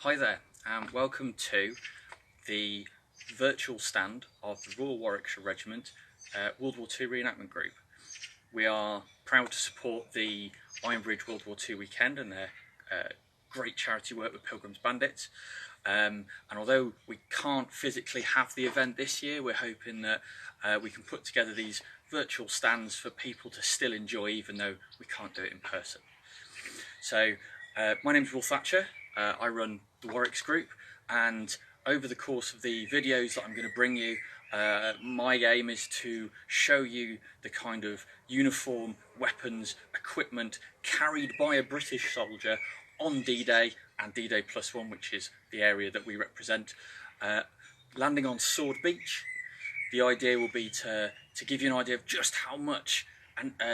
Hi there, and welcome to the virtual stand of the Royal Warwickshire Regiment World War II reenactment group. We are proud to support the Ironbridge World War II weekend and their great charity work with Pilgrims Bandits. And although we can't physically have the event this year, we're hoping that we can put together these virtual stands for people to still enjoy, even though we can't do it in person. So my name's Will Thatcher. I run the Warwicks group, and over the course of the videos that I'm going to bring you, my aim is to show you the kind of uniform, weapons, equipment carried by a British soldier on D-Day and D-Day +1, which is the area that we represent, landing on Sword Beach. The idea will be to give you an idea of just how much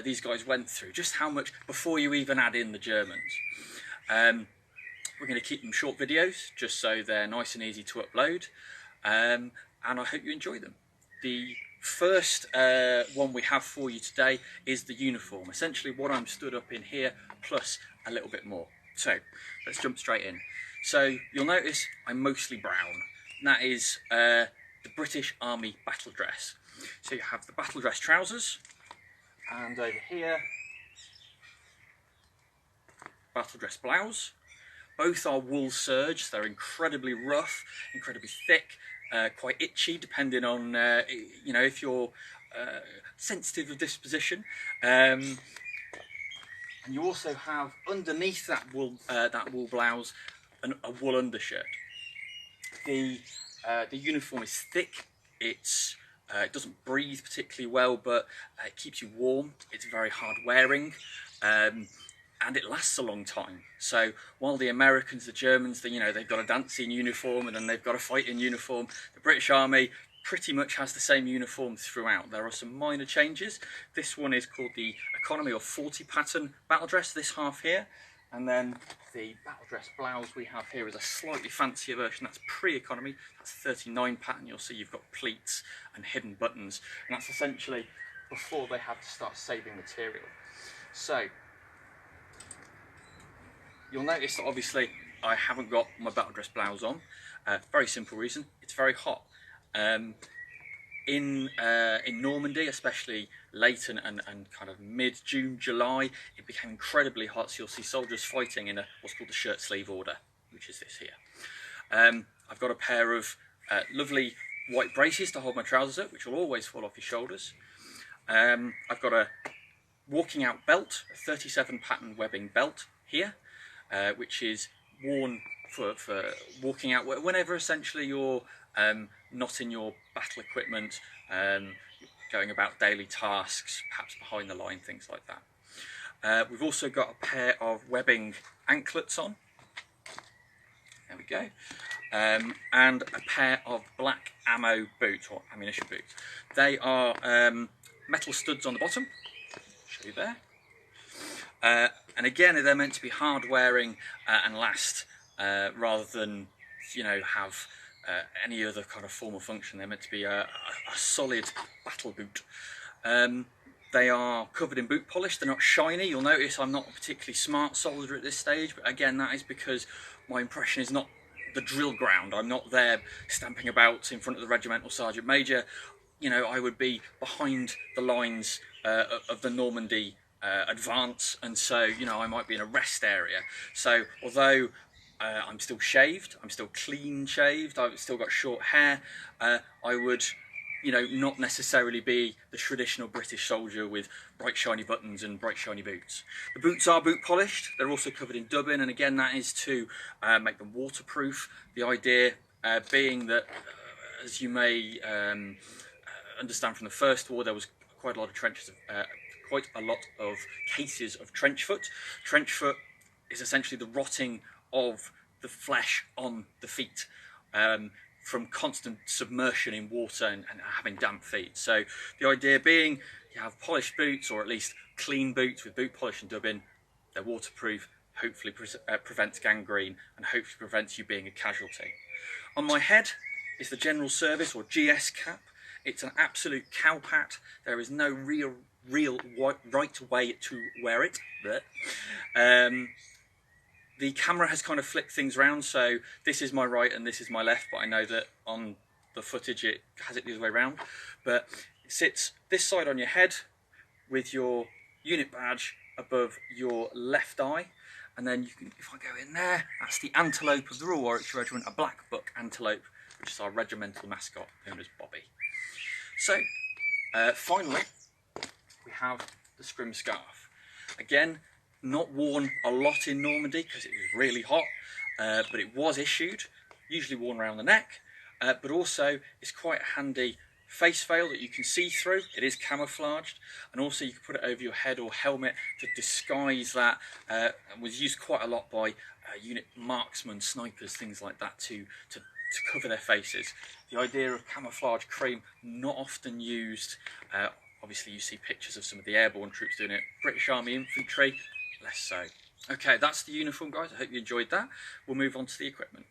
these guys went through, just how much before you even add in the Germans. We're going to keep them short videos, just so they're nice and easy to upload, and I hope you enjoy them. The first one we have for you today is the uniform, essentially what I'm stood up in here, plus a little bit more. So, let's jump straight in. So, you'll notice I'm mostly brown, and that is the British Army battle dress. So you have the battle dress trousers, and over here, battle dress blouse. Both are wool serge. They're incredibly rough, incredibly thick, quite itchy, depending on if you're sensitive of disposition. And you also have underneath that wool blouse a wool undershirt. The uniform is thick. It doesn't breathe particularly well, but it keeps you warm. It's very hard wearing. And it lasts a long time. So while the Americans, the Germans, they've got a dancing uniform and then they've got a fighting uniform, the British Army pretty much has the same uniform throughout. There are some minor changes. This one is called the economy or 40 pattern battle dress, this half here. And then the battle dress blouse we have here is a slightly fancier version. That's pre-economy. That's 39 pattern. You'll see you've got pleats and hidden buttons. And that's essentially before they had to start saving material. So you'll notice that obviously I haven't got my battle dress blouse on. Very simple reason, it's very hot. In Normandy, especially late and kind of mid-June, July, it became incredibly hot, so you'll see soldiers fighting in what's called the shirt sleeve order, which is this here. I've got a pair of lovely white braces to hold my trousers up, which will always fall off your shoulders. I've got a walking out belt, a 37 pattern webbing belt here. Which is worn for walking out whenever essentially you're not in your battle equipment, going about daily tasks, perhaps behind the line, things like that. We've also got a pair of webbing anklets on. There we go. And a pair of black ammo boots, or ammunition boots. They are metal studs on the bottom. I'll show you there. And again, they're meant to be hard wearing and last, rather than have any other kind of formal function. They're meant to be a solid battle boot. They are covered in boot polish. They're not shiny. You'll notice I'm not a particularly smart soldier at this stage, but again, that is because my impression is not the drill ground. I'm not there stamping about in front of the regimental sergeant major. I would be behind the lines of the Normandy advance, and so I might be in a rest area. So although I'm still shaved, I'm still clean shaved, I've still got short hair, I would not necessarily be the traditional British soldier with bright shiny buttons and bright shiny boots. The boots are boot polished. They're also covered in dubbin, and again that is to make them waterproof. The idea being that as you may understand from the First War, there was quite a lot of cases of trench foot. Trench foot is essentially the rotting of the flesh on the feet from constant submersion in water and having damp feet. So the idea being you have polished boots, or at least clean boots with boot polish and dubbin. They're waterproof, hopefully prevents gangrene, and hopefully prevents you being a casualty. On my head is the General Service or GS cap. It's an absolute cowpat. There is no real right way to wear it. The camera has kind of flicked things around, so this is my right and this is my left, but I know that on the footage it has it the other way around. But it sits this side on your head with your unit badge above your left eye, and then you can, if I go in there, that's the antelope of the Royal Warwickshire Regiment, a black buck antelope, which is our regimental mascot known as Bobby. So finally we have the scrim scarf. Again, not worn a lot in Normandy because it was really hot, but it was issued, usually worn around the neck, but also it's quite a handy face veil that you can see through. It is camouflaged, and also you can put it over your head or helmet to disguise that. And was used quite a lot by unit marksmen, snipers, things like that, to cover their faces. The idea of camouflage cream, not often used. Obviously you see pictures of some of the airborne troops doing it. British Army infantry, less so. Okay, that's the uniform, guys. I hope you enjoyed that. We'll move on to the equipment.